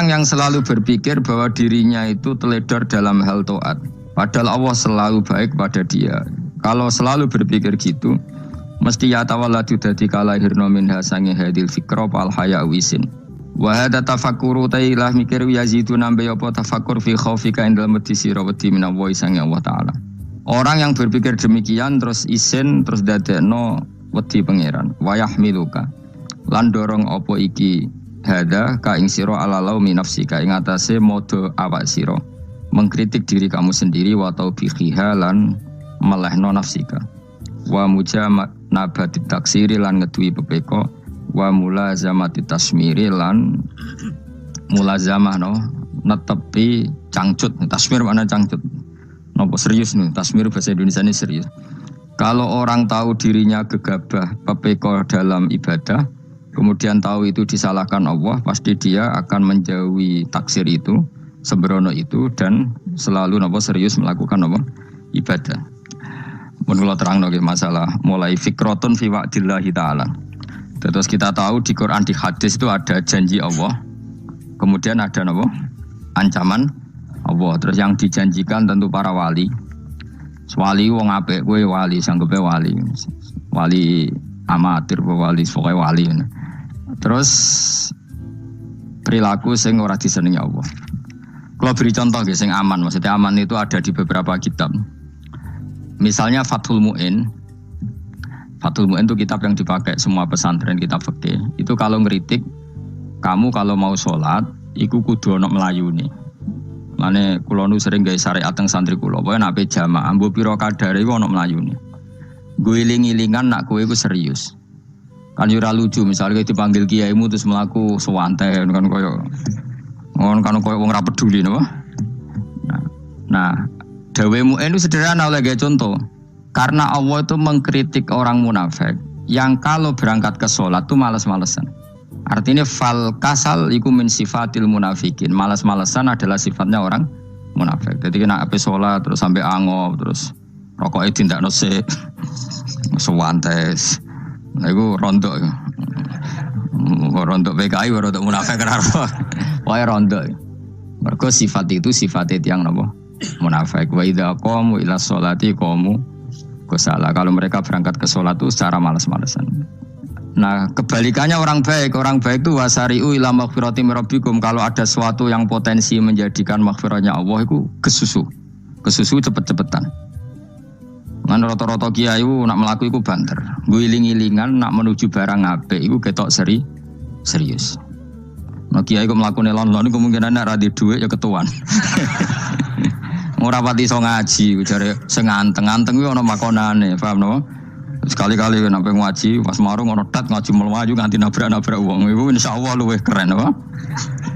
orang yang selalu berpikir bahwa dirinya itu teledor dalam hal taat, padahal Allah selalu baik pada dia. Kalau selalu berpikir gitu, mesti ya tawalladu dadi kalahirna minha sange hadil fikra fal haya wisin. Wa hadza tafakkuru tailah mikir yazidu nambe apa tafakkur fi khaufika indal mudisira wedi minallahi sange Allah taala. Orang yang berpikir demikian terus isin terus dadekno wedi pangeran. Wa yahmiluka lan dorong apa iki hadza ka ing sira ala laumi nafsika ing atase modo awak sira mengkritik diri kamu sendiri wa taubihiha lan melehno nafsika wa mujamanabati taksiri lan ngeduwi pepeko wa mulazamati tasmiri lan mulazamah no netepi cangcut. Tasmir mana cangcut nopo serius nih, tasmir bahasa Indonesia ini serius. Kalau orang tahu dirinya gegabah pepeko dalam ibadah kemudian tahu itu disalahkan Allah, pasti dia akan menjauhi taksir itu, sembrono itu, dan selalu nopo serius melakukan nopo ibadah. Menurut terang nopo masalah mulai fikrotun fi wa'dillahi ta'ala. Terus kita tahu di Quran di hadis itu ada janji Allah, kemudian ada nopo ancaman Allah. Terus yang dijanjikan tentu para wali. Wali wong apik kowe wali, sanggepe wali. Wali amatir wali, pokoknya wali. Terus perilaku sing ora disenengi Allah. Kalau beri contoh nggih sing aman, maksudnya aman itu ada di beberapa kitab. Misalnya Fathul Mu'in. Fathul Mu'in itu kitab yang dipakai semua pesantren, kitab fikih. Itu kalau ngeritik kamu kalau mau sholat, iku kudu ana mlayune. Mane kula nu sering gawe syariat teng santri kula, pokoke nek ape jamaah mbok pira kadare iku ana mlayune. Guling-gilingan nak kowe iku serius. Kan yo ora lucu misalnya dipanggil kiaimu terus mlaku sewantai kan koyo wong ora peduli napa. Nah, dawemu itu sederhana oleh gawe contoh. Karena Allah itu mengkritik orang munafik yang kalau berangkat ke sholat tuh malas-malesan. Artinya fal kasal iku min sifatil munafikin. Malas-malesan adalah sifatnya orang munafik. Jadi kena ape sholat terus sampai angop terus rokoknya tindak nose sewantes. Nah itu rontok. Rontok PKI rontok munafik kenapa? Wah rontok. Mergo sifat itu sifat yang napa? Munafik. Wa idza qamu ila sholati qamu kusala. Kalau mereka berangkat ke sholat itu secara malas-malesan. Nah kebalikannya orang baik itu wasari'u ila maghfirati mirabbikum. Kalau ada sesuatu yang potensi menjadikan maghfirahnya Allah itu kesusu cepet-cepetan. Ngan rata-rata kiai nak melaku iku banter. Guling-gilingan nak menuju barang apik iku ketok serius. Nah kiai kok mlakune lon-lon kemungkinan nek ra di dhuwit ya ketuan. Ora pati iso ngaji, jare sing anteng-anteng kuwi ana makonane, paham napa? Sekali-kali nek ngaji pas marung ana tat ngaji mlayu nganti nabrak-nabrak wong. Iku insyaallah luwih keren apa?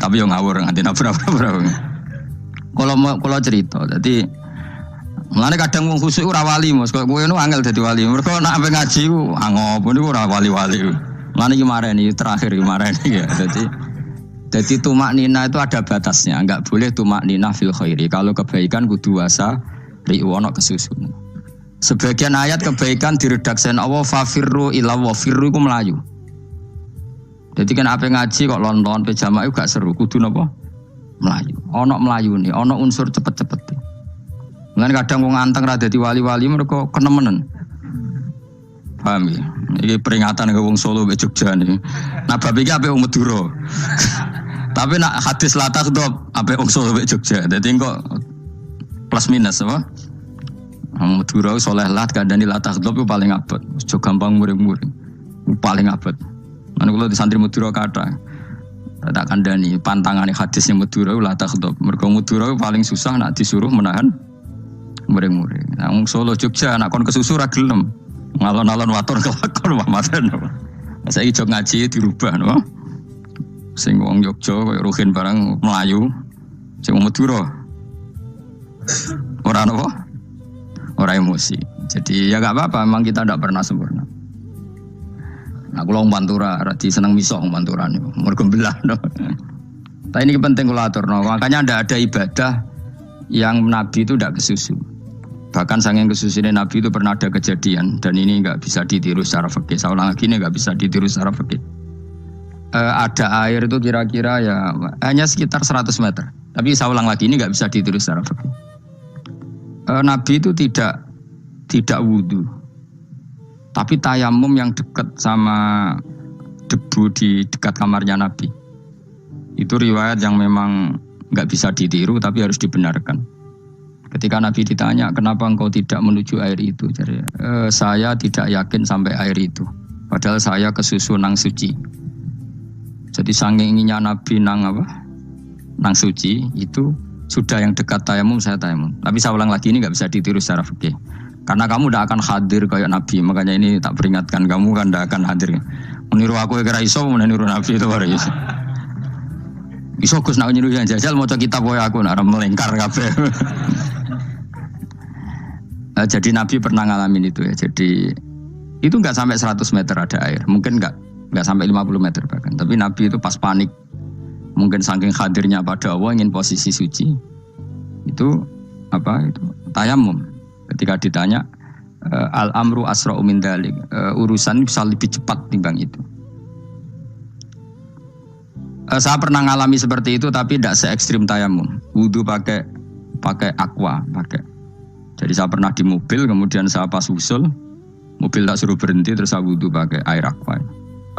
Tapi yo ngawur nganti nabrak-nabrak wong. Kalau cerita, jadi mulane kadang wong khusuk ora wali Mas, kowe ngono angel dadi wali. Mergo nek ampe ngaji ku angop niku ora wali-wali. Mulane iki mareni terakhir iki mareni ya. Jadi tumak nina itu ada batasnya, enggak boleh tumak nina fil khairi. Kalau kebaikan kudu wasa riwono kesusun. Sebagian ayat kebaikan diredaksen Allah fafirru ila wa firru iku melayu. Jadi kan apa ngaji kok lonton pe jamaah iku gak seru, kudu napa? Melayu. Ana melayune, ana unsur cepet-cepet. Mulane kadang wong anteng ra dadi wali-wali mereka kenemenen. Paham ya? Iki peringatan ke wong Solo mbek Jogja niki. Nah bab iki ape wong Madura. Tapi nak hadis latah dop ape wong Solo mbek Jogja. Dadi kok plus minus apa? Wong Madura soleh lat kandhani latah dop paling abot. Aja gampang muring-muring. Paling abot. Lan kula di santri Madura kathah. Tak kandhani pantangane hadisnya Madura latah dop. Mergo Madura paling susah nak disuruh menahan muring-muring. Nah wong Solo Jogja nak kon kesusu ra gelem. Ngalon-alon waton kelakon wamaten. Saiki jog ngaji dirubah no. Sing wong Jogja koyo Ruhin barang Melayu, sing wong Madura. Ora napa? Ora emosi. Jadi ya enggak apa-apa, memang kita tidak pernah sempurna. Nah, kula wong Pantura ra seneng misok wong Pantura niku. Mergo belah no. Tapi ini penting kula aturno. Makanya ndak ada ibadah yang Nabi itu tidak kesusu. Bahkan saking kesusunya Nabi itu pernah ada kejadian dan ini enggak bisa ditiru secara fikih. Saya ulang lagi ini enggak bisa ditiru secara fikih. ada air itu kira-kira ya hanya sekitar 100 meter. Tapi saya ulang lagi, ini nggak bisa ditiru secara fikih. Nabi itu tidak wudu, tapi tayamum yang dekat sama debu di dekat kamarnya Nabi. Itu riwayat yang memang nggak bisa ditiru, tapi harus dibenarkan. Ketika Nabi ditanya, kenapa engkau tidak menuju air itu? Jadi, saya tidak yakin sampai air itu. Padahal saya kesusu nang suci. Jadi saking inginnya Nabi nang suci itu sudah yang dekat tayamum saya tayamum. Tapi saya ulang lagi, ini nggak bisa ditiru secara fikih. Karena kamu tidak akan hadir kayak Nabi. Makanya ini tak peringatkan kamu kan tidak akan hadir. Meniru aku kira iso, meniru Nabi itu baru iso. Iso Gus nak niru yang jajal mau kitab koyo aku nak melengkar kabeh. Jadi Nabi pernah ngalamin itu ya. Jadi itu nggak sampai 100 meter ada air. Mungkin nggak sampai 50 meter bahkan. Tapi Nabi itu pas panik. Mungkin saking hadirnya pada Allah ingin posisi suci. Itu tayamum. Ketika ditanya al-amru asra'u min dzalik. Urusan bisa lebih cepat timbang itu. Saya pernah ngalami seperti itu tapi tidak se ekstrim tayamum. Wudu pakai aqua, pakai. Jadi saya pernah di mobil, kemudian saya pas usul, mobil tak suruh berhenti, terus saya wudu pakai air aqua.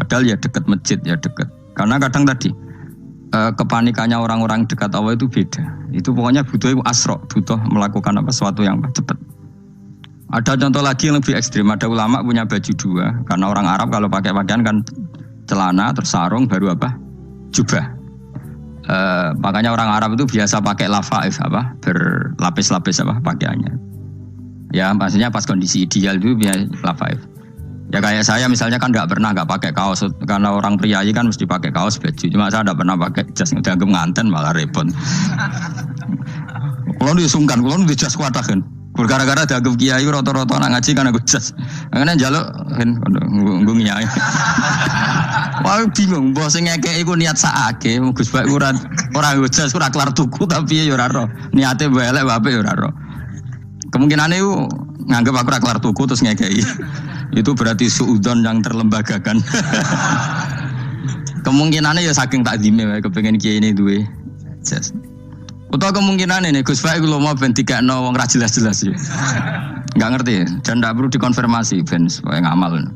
Padahal ya dekat masjid, ya dekat. Karena kadang tadi kepanikannya orang-orang dekat Allah itu beda. Itu pokoknya butuh asro, butuh melakukan sesuatu yang cepat. Ada contoh lagi yang lebih ekstrim. Ada ulama punya baju dua, karena orang Arab kalau pakai pakaian kan celana, terus sarung, baru jubah. Makanya orang Arab itu biasa pakai lafaif berlapis-lapis pakaiannya. Ya maksudnya pas kondisi ideal itu biasa lafaif. Ya kayak saya misalnya kan nggak pakai kaos karena orang priayi kan mesti pakai kaos baju. Cuma saya tidak pernah pakai jas, dianggap nganten malah repot. Kalau disungkan, kalau di jas kuat kan. Gara-gara dianggap kiai rata-rata nak ngaji kan aku jas. Karena jaluk kan nggung nyai. Wah bingung, bos ngekek iku niat sakake, Gus Bak ora jas ora kelar tuku tapi ya ora ro. Niate elek wae ya ora ro. Kemungkinan itu nganggep aku ora kelar tuku terus ngekeki. Itu berarti suudzon yang terlembagakan. Kemungkinannya ya saking takdime wae kepengin kiai ini duwe jas. Utawa kemungkinan ini Gus Bak iku lho mau ben dikekno wong ra jelas-jelas ya. Enggak ngerti dan ndak perlu dikonfirmasi ben supaya ngamal.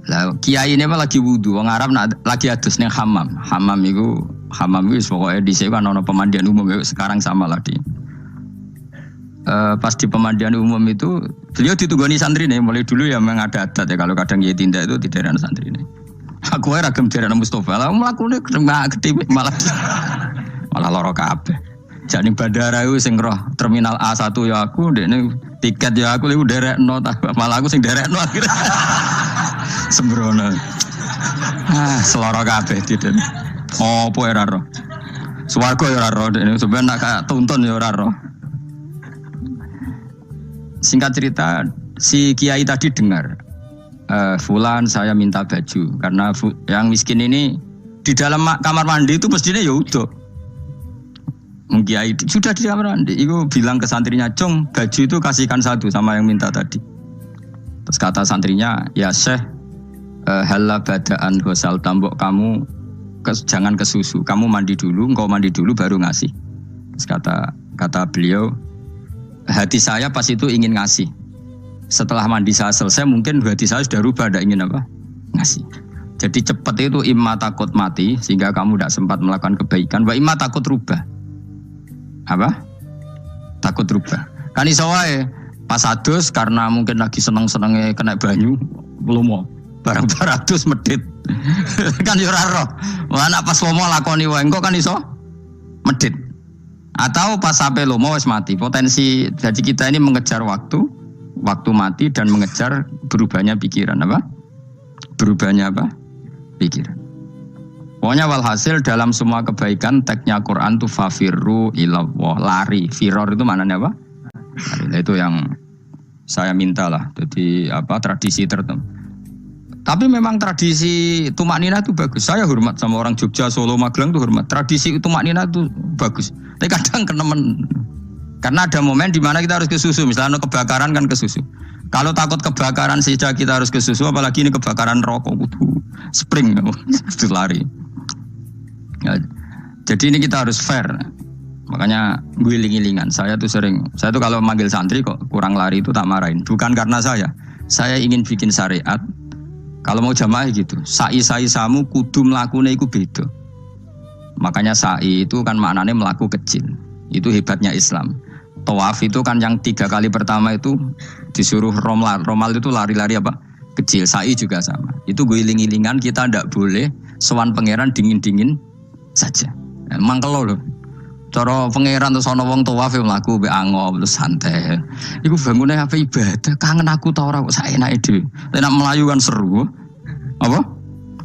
Lah kiai ini lagi wudu, wong Arab lagi adus ning hammam. Hammam itu pokoknya di sini kan ono pemandian umum sekarang sama lah di. Pas di pemandian umum itu beliau ditunggoni santri nih, mulai dulu ya memang ada adat ya kalau kadang kiai tindak itu di daerah santri nih. Aku ragam daerah Mustafa lah mlakune gede malah loro kabeh. Jane bandara itu sing roh terminal A1 ya aku, dekne tiket ya aku liku derekno malah aku sing derekno akhirnya. Sembrono. Seloro kabeh diten. Opo ora ro. Swarga ya ora ro, dekne sampeyan nak tuntun ya ora ro. Singkat cerita, si kiai tadi dengar, fulan saya minta baju karena yang miskin ini di dalam kamar mandi itu mestinya ya udah. Kiai sudah di kamar mandi, itu bilang ke santrinya, Jong baju itu kasihkan satu sama yang minta tadi. Terus kata santrinya, ya Syekh, halla badaan gosal tambok kamu jangan ke susu, kamu mandi dulu, engkau mandi dulu baru ngasih. Terus kata beliau, hati saya pas itu ingin ngasih. Setelah mandi saya selesai, mungkin hati saya sudah rubah, tidak ingin ngasih. Jadi cepat itu imma takut mati sehingga kamu tidak sempat melakukan kebaikan, wa imma takut rubah. Takut rubah. Kan iso wae pas adus karena mungkin lagi seneng-senenge kena banyu, lomo. Barang-barang adus medit. Kan yo ora roh. Ana pas lomo lakoni wae engko kan iso medit. Atau pas sampai lomo wis mati. Potensi jadi kita ini mengejar waktu mati dan mengejar berubahnya pikiran Berubahnya pikiran. Pokoknya walhasil dalam semua kebaikan teksnya Quran itu fafirru ilallah, lari. Firor itu maknanya apa? Itu yang saya minta lah. Jadi tradisi tertentu. Tapi memang tradisi tumak nina itu bagus. Saya hormat sama orang Jogja, Solo, Magelang itu hormat. Tradisi tumak nina itu bagus. Tapi kadang kenemen. Karena ada momen di mana kita harus ke susu. Misalnya kebakaran kan ke susu. Kalau takut kebakaran saja kita harus ke susu, apalagi ini kebakaran rokok kudu spring itu lari. Ya, jadi ini kita harus fair. Makanya guling-gilingan. Saya tuh kalau manggil santri kok kurang lari itu tak marahin. Bukan karena saya ingin bikin syariat. Kalau mau jamaah gitu, sa'i samu kudu mlakune iku beda. Makanya sa'i itu kan maknanya melaku kecil. Itu hebatnya Islam. Tawaf itu kan yang 3 kali pertama itu disuruh romal. Romal itu lari-lari apa? Kecil. Sa'i juga sama. Itu guling-gilingan, kita ndak boleh sowan pangeran dingin-dingin saja. Emang kalau loh. Cara pangeran terus ana wong tawaf mlaku mbek angop terus santai. Iku bangune apa ibadah? Kangen aku ta ora kok saenake dhewe. Nek melayu kan seru. Apa?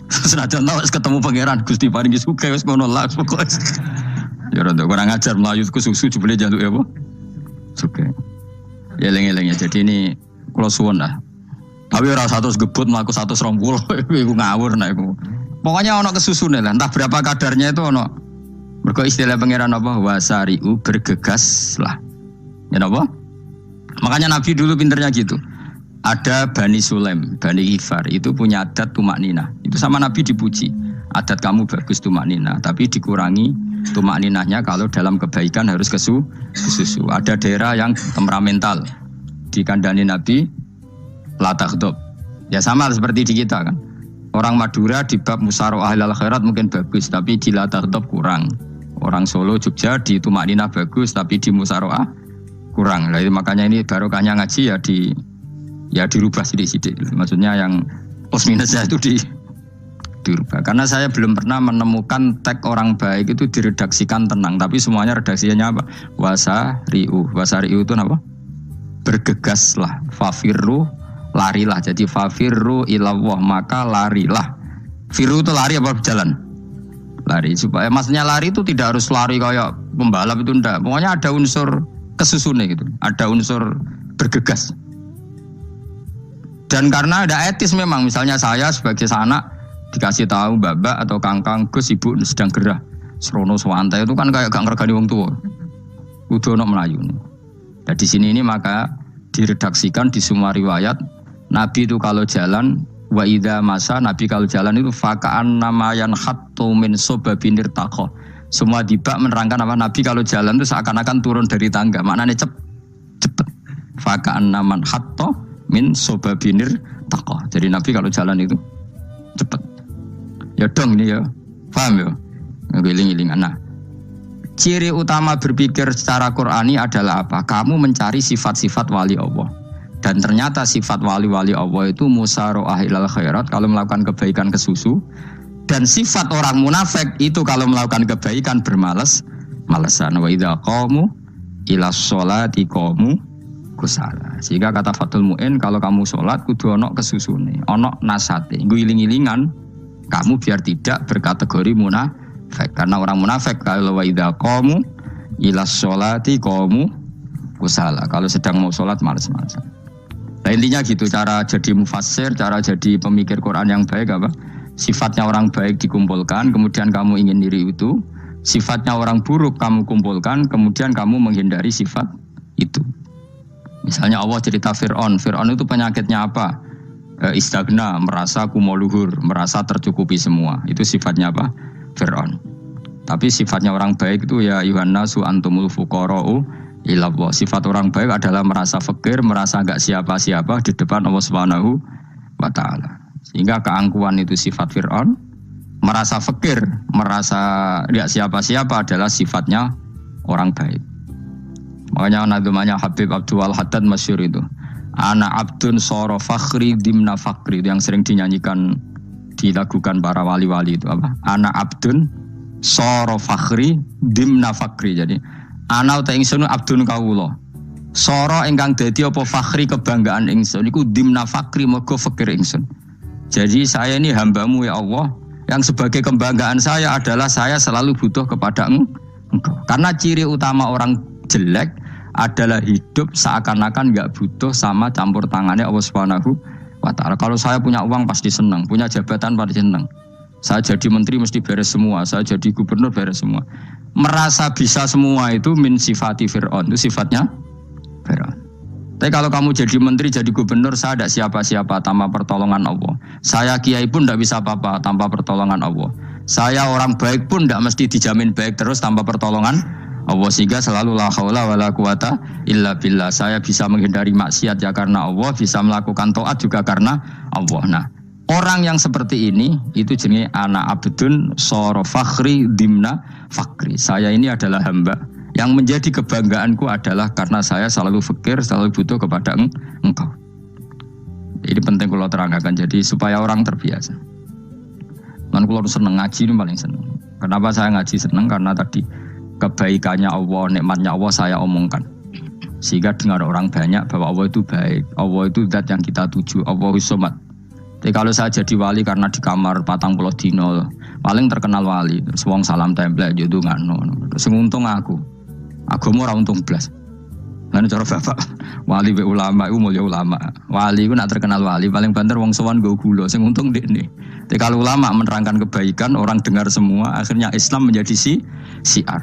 Senajan wis ketemu pangeran Gusti paringi sugih wis ngono lah pokoke. Ya ora kurang ajar melayu ku susu jebule jaluk apa? Sugih. Ya eling-eling ya. Jadi ini kula suwun lah. Tapi ora 100 gebut mlaku 120 iku ngawur nek iku. Pokoknya ana kesusune lah, entah berapa kadarnya itu ana. Mergo istilah pangeran apa? Wasari'u bergegas lah. Ya apa? Makanya Nabi dulu pinternya gitu. Ada Bani Sulaim, Bani Ghifar itu punya adat tumak nina. Itu sama Nabi dipuji. Adat kamu bagus tumak nina, tapi dikurangi tumak ninahnya kalau dalam kebaikan harus ke susu. Ada daerah yang temperamental. Dikandani Nabi la taghdab. Ya sama seperti di kita kan. Orang Madura di bab musyawarah ahlul khairat mungkin bagus, tapi di la taghdab kurang. Orang Solo, Jogja di tumak nina bagus, tapi di musyawarah kurang. Nah, makanya ini barokahnya ngaji ya dirubah sidik-sidik. Maksudnya yang plus minusnya itu dirubah. Karena saya belum pernah menemukan tag orang baik itu diredaksikan tenang, tapi semuanya redaksinya apa? Wasari'u. Wasari'u itu apa? Bergegaslah. Fafirru, larilah. Jadi fafirru ilallah, maka larilah. Firru itu lari apa berjalan? Lari. Supaya maksudnya lari itu tidak harus lari kayak pembalap itu enggak. Pokoknya ada unsur kesusunnya gitu. Ada unsur bergegas. Dan karena ada etis memang, misalnya saya sebagai anak dikasih tahu babak atau kangkang Gus ibu sedang gerah serono swantai itu kan kayak gak ngergani wong tua. Udah ono Melayu. Dan di sini ini maka diredaksikan di semua riwayat Nabi itu kalau jalan wa idza masa, Nabi kalau jalan itu faka'an namayan khattu min sobabinir taqo. Semua dibak menerangkan apa Nabi kalau jalan itu seakan-akan turun dari tangga. Maknanya cepet. Faka'an naman khattu min sobabinir taqo. Jadi Nabi kalau jalan itu cepet. Ya dong ini ya. Paham ya? Ngiling-ngilingan. Nah, ciri utama berpikir secara Qur'ani adalah apa? Kamu mencari sifat-sifat wali Allah. Dan ternyata sifat wali-wali Allah itu musyaroah ilal khairat, kalau melakukan kebaikan kesusu. Dan sifat orang munafik itu kalau melakukan kebaikan bermalas-malasan. Wa idza qamu ila sholati qamu kusala. Sehingga kata Fathul Mu'in, kalau kamu sholat kudu ono kesusune, ono nasate. Guling-gilingan kamu biar tidak berkategori munafik. Karena orang munafik kalau wa idza qamu ila sholati qamu kusala. Kalau sedang mau sholat malas-malasan. Nah, intinya gitu, cara jadi mufassir, cara jadi pemikir Quran yang baik apa? Sifatnya orang baik dikumpulkan, kemudian kamu ingin diri itu. Sifatnya orang buruk kamu kumpulkan, kemudian kamu menghindari sifat itu. Misalnya Allah cerita Fir'aun. Fir'aun itu penyakitnya apa? Istagna, merasa kumoluhur, merasa tercukupi semua. Itu sifatnya apa? Fir'aun. Tapi sifatnya orang baik itu ya Yuhannasu antumul fuqara'u ilallah. Sifat orang baik adalah merasa fakir, merasa enggak siapa-siapa di depan Allah Subhanahu wa taala. Sehingga keangkuhan itu sifat Fir'aun, merasa fakir, merasa enggak siapa-siapa adalah sifatnya orang baik. Makanya nadumanya Habib Abdul Haddad masyhur itu. Ana abdun soro fakhri dimna fakri, itu yang sering dinyanyikan, dilakukan para wali-wali itu apa? Ana abdun soro fakhri dimna fakri. Jadi ana uta ingsun abdun kawula. Soro ingkang dadi apa fakhri kebanggaan ingsun iku dimna fakri mergo fakir ingsun. Jadi saya ini hambamu ya Allah, yang sebagai kebanggaan saya adalah saya selalu butuh kepada Engkau. Karena ciri utama orang jelek adalah hidup seakan-akan enggak butuh sama campur tangannya Allah Subhanahu wa taala. Kalau saya punya uang pasti senang, punya jabatan pasti senang. Saya jadi menteri mesti beres semua, saya jadi gubernur beres semua. Merasa bisa semua itu min sifati Fir'aun, itu sifatnya Fir'aun. Tapi kalau kamu jadi menteri, jadi gubernur, saya tidak siapa-siapa tanpa pertolongan Allah. Saya kiai pun tidak bisa apa-apa tanpa pertolongan Allah. Saya orang baik pun tidak mesti dijamin baik terus tanpa pertolongan Allah. Sehingga selalu la haula wala quwata illa billah. Saya bisa menghindari maksiat ya karena Allah, bisa melakukan taat juga karena Allah. Nah, orang yang seperti ini itu jenis ana abdun soro fakhri dimna fakri. Saya ini adalah hamba. Yang menjadi kebanggaanku adalah karena saya selalu fikir, selalu butuh kepada engkau. Ini penting kalau terangkan, jadi supaya orang terbiasa. Dan kalau seneng ngaji ini paling seneng. Kenapa saya ngaji seneng? Karena tadi kebaikannya Allah, nikmatnya Allah saya omongkan. Sehingga dengar orang banyak bahwa Allah itu baik, Allah itu zat yang kita tuju, Allahus Somad. Jadi kalau saya jadi wali karena di kamar 40 dino, paling terkenal wali, terus wong salam template gitu ngano. Terus untung aku mau ora untung blas. Lan cara bapak wali be ulama iku mulya ulama. Wali iku nak terkenal wali paling banter wong sowan nggo gula sing untung ndekne. Tapi kalau ulama menerangkan kebaikan orang dengar semua, akhirnya Islam menjadi siar.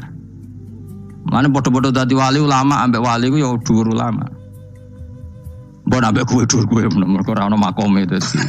Mana bodoh-bodoh dadi wali ulama ambek wali ku ya dhuwur ulama. Mbok ambek kuwe dhuwur kuwe mergo ora ono makome dadi.